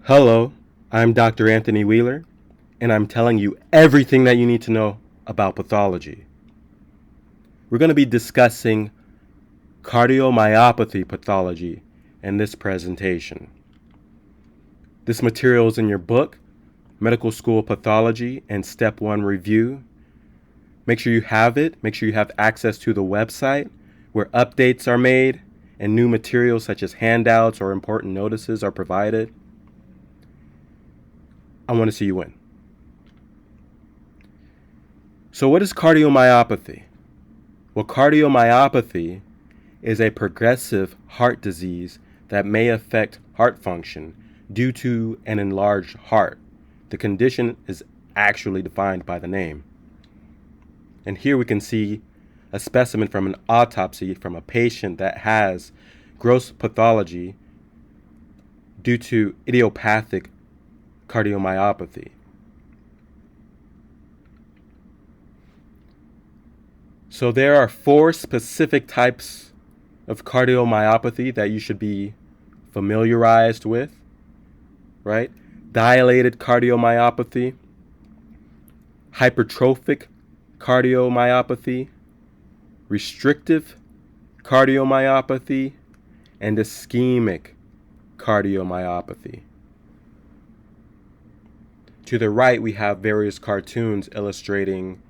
Hello, I'm Dr. Anthony Wheeler, and I'm telling you everything that you need to know about pathology. We're going to be discussing cardiomyopathy pathology in this presentation. This material is in your book, Medical School Pathology and Step 1 Review. Make sure you have it. Make sure you have access to the website where updates are made and new materials such as handouts or important notices are provided. I want to see you win. So what is cardiomyopathy? Well, cardiomyopathy is a progressive heart disease that may affect heart function due to an enlarged heart. The condition is actually defined by the name. And here we can see a specimen from an autopsy from a patient that has gross pathology due to idiopathic cardiomyopathy. So there are 4 specific types of cardiomyopathy that you should be familiarized with, right? Dilated cardiomyopathy, hypertrophic cardiomyopathy, restrictive cardiomyopathy, and ischemic cardiomyopathy. To the right, we have various cartoons illustrating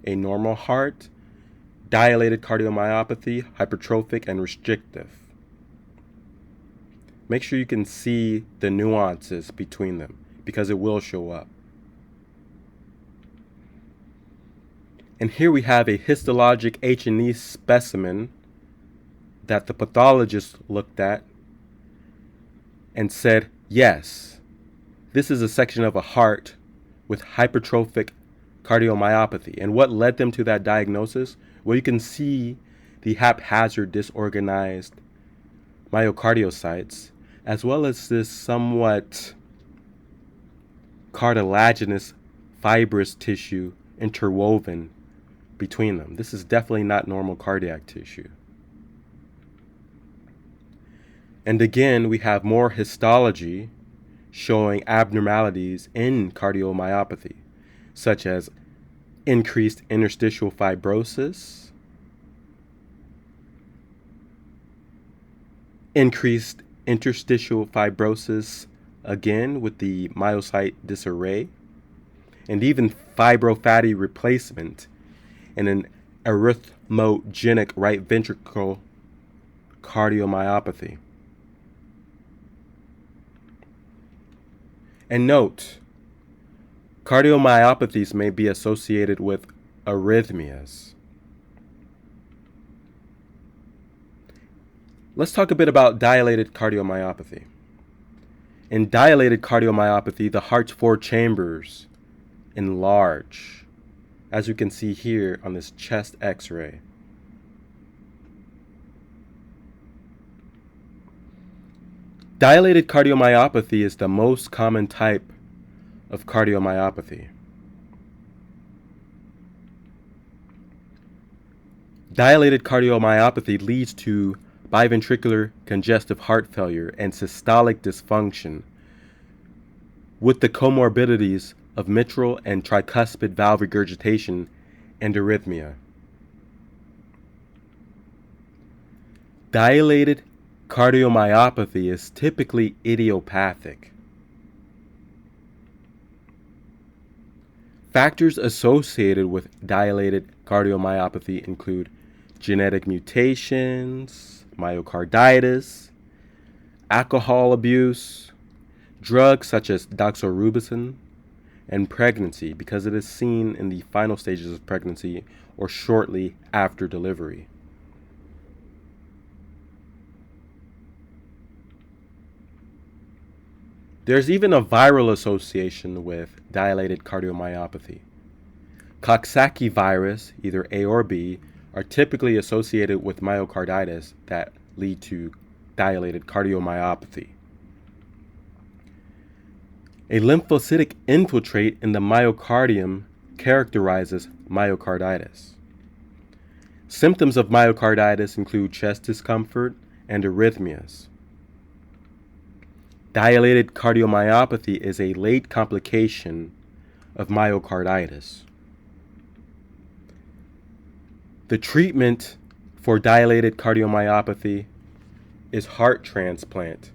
a normal heart, dilated cardiomyopathy, hypertrophic, and restrictive. Make sure you can see the nuances between them because it will show up. And here we have a histologic H&E specimen that the pathologist looked at and said, yes, this is a section of a heart with hypertrophic cardiomyopathy. And what led them to that diagnosis? Well, you can see the haphazard disorganized myocardiocytes, as well as this somewhat cartilaginous fibrous tissue interwoven between them. This is definitely not normal cardiac tissue. And again, we have more histology showing abnormalities in cardiomyopathy, such as increased interstitial fibrosis, increased interstitial fibrosis again with the myocyte disarray, and even fibrofatty replacement in an arrhythmogenic right ventricle cardiomyopathy. And note, cardiomyopathies may be associated with arrhythmias. Let's talk a bit about dilated cardiomyopathy. In dilated cardiomyopathy, the heart's 4 chambers enlarge, as you can see here on this chest X-ray. Dilated cardiomyopathy is the most common type of cardiomyopathy. Dilated cardiomyopathy leads to biventricular congestive heart failure and systolic dysfunction with the comorbidities of mitral and tricuspid valve regurgitation and arrhythmia. Dilated cardiomyopathy is typically idiopathic. Factors associated with dilated cardiomyopathy include genetic mutations, myocarditis, alcohol abuse, drugs such as doxorubicin, and pregnancy because it is seen in the final stages of pregnancy or shortly after delivery. There's even a viral association with dilated cardiomyopathy. Coxsackie virus, either A or B, are typically associated with myocarditis that lead to dilated cardiomyopathy. A lymphocytic infiltrate in the myocardium characterizes myocarditis. Symptoms of myocarditis include chest discomfort and arrhythmias. Dilated cardiomyopathy is a late complication of myocarditis. The treatment for dilated cardiomyopathy is heart transplant.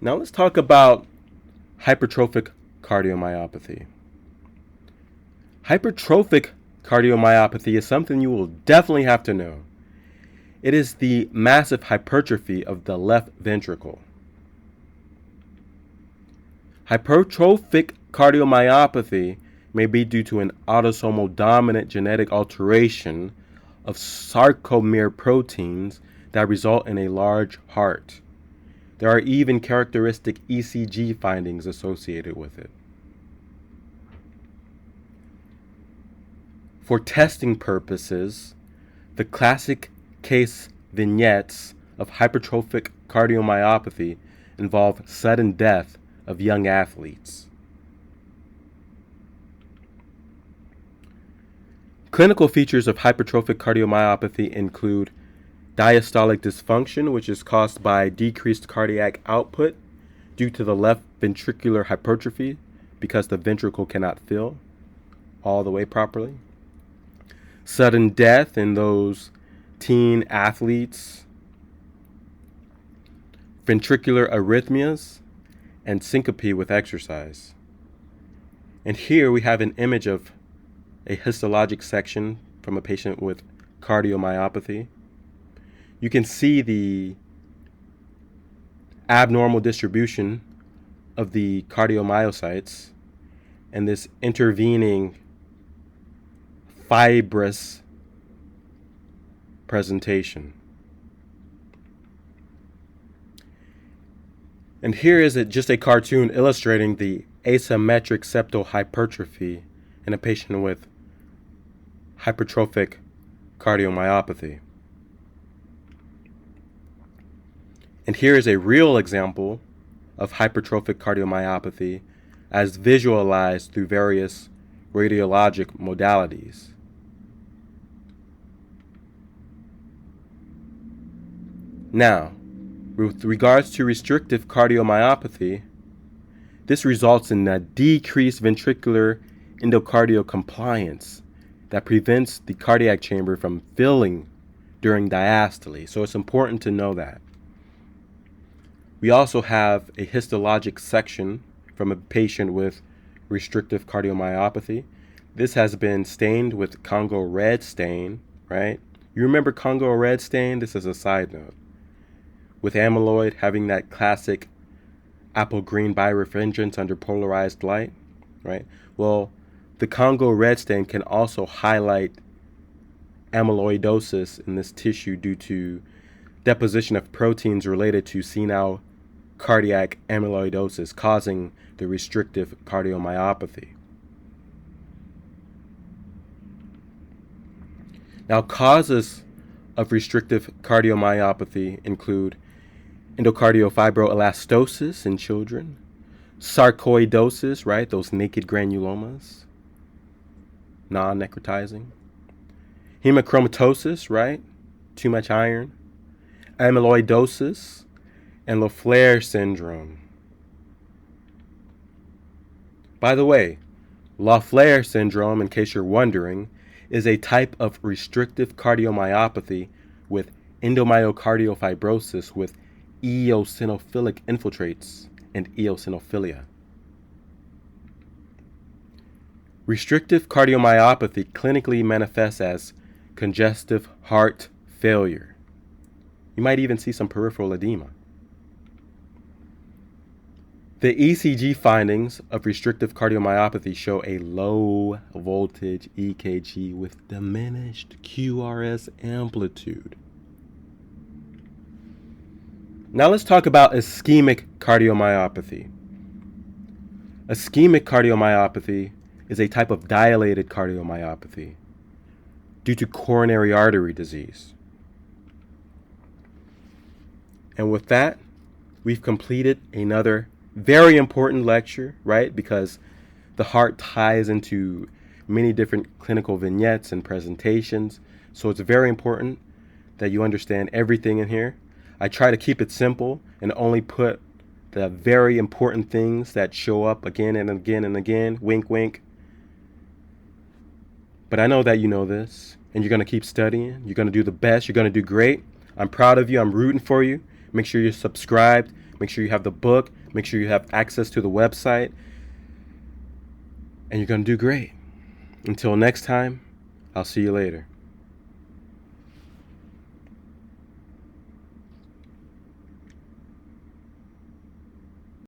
Now let's talk about hypertrophic cardiomyopathy. Hypertrophic cardiomyopathy is something you will definitely have to know. It is the massive hypertrophy of the left ventricle. Hypertrophic cardiomyopathy may be due to an autosomal dominant genetic alteration of sarcomere proteins that result in a large heart. There are even characteristic ECG findings associated with it. For testing purposes, the classic case vignettes of hypertrophic cardiomyopathy involve sudden death of young athletes. Clinical features of hypertrophic cardiomyopathy include diastolic dysfunction, which is caused by decreased cardiac output due to the left ventricular hypertrophy because the ventricle cannot fill all the way properly. Sudden death in those teen athletes, ventricular arrhythmias, and syncope with exercise. And here we have an image of a histologic section from a patient with cardiomyopathy. You can see the abnormal distribution of the cardiomyocytes and this intervening fibrous presentation. And here is just a cartoon illustrating the asymmetric septal hypertrophy in a patient with hypertrophic cardiomyopathy. And here is a real example of hypertrophic cardiomyopathy as visualized through various radiologic modalities. Now, with regards to restrictive cardiomyopathy, this results in a decreased ventricular endocardial compliance that prevents the cardiac chamber from filling during diastole. So it's important to know that. We also have a histologic section from a patient with restrictive cardiomyopathy. This has been stained with Congo red stain, right? You remember Congo red stain? This is a side note. With amyloid having that classic apple green birefringence under polarized light, right? Well, the Congo red stain can also highlight amyloidosis in this tissue due to deposition of proteins related to senile cardiac amyloidosis, causing the restrictive cardiomyopathy. Now, causes of restrictive cardiomyopathy include endocardial fibroelastosis in children, sarcoidosis, right, those naked granulomas, non-necrotizing, hemochromatosis, right, too much iron, amyloidosis, and Lafleur syndrome. By the way, Lafleur syndrome, in case you're wondering, is a type of restrictive cardiomyopathy with endomyocardial fibrosis with eosinophilic infiltrates and eosinophilia. Restrictive cardiomyopathy clinically manifests as congestive heart failure. You might even see some peripheral edema. The ECG findings of restrictive cardiomyopathy show a low voltage EKG with diminished QRS amplitude. Now let's talk about ischemic cardiomyopathy. Ischemic cardiomyopathy is a type of dilated cardiomyopathy due to coronary artery disease. And with that, we've completed another very important lecture, right? Because the heart ties into many different clinical vignettes and presentations. So it's very important that you understand everything in here. I try to keep it simple and only put the very important things that show up again and again and again. Wink, wink. But I know that you know this, and you're going to keep studying. You're going to do the best. You're going to do great. I'm proud of you. I'm rooting for you. Make sure you're subscribed. Make sure you have the book. Make sure you have access to the website. And you're going to do great. Until next time, I'll see you later.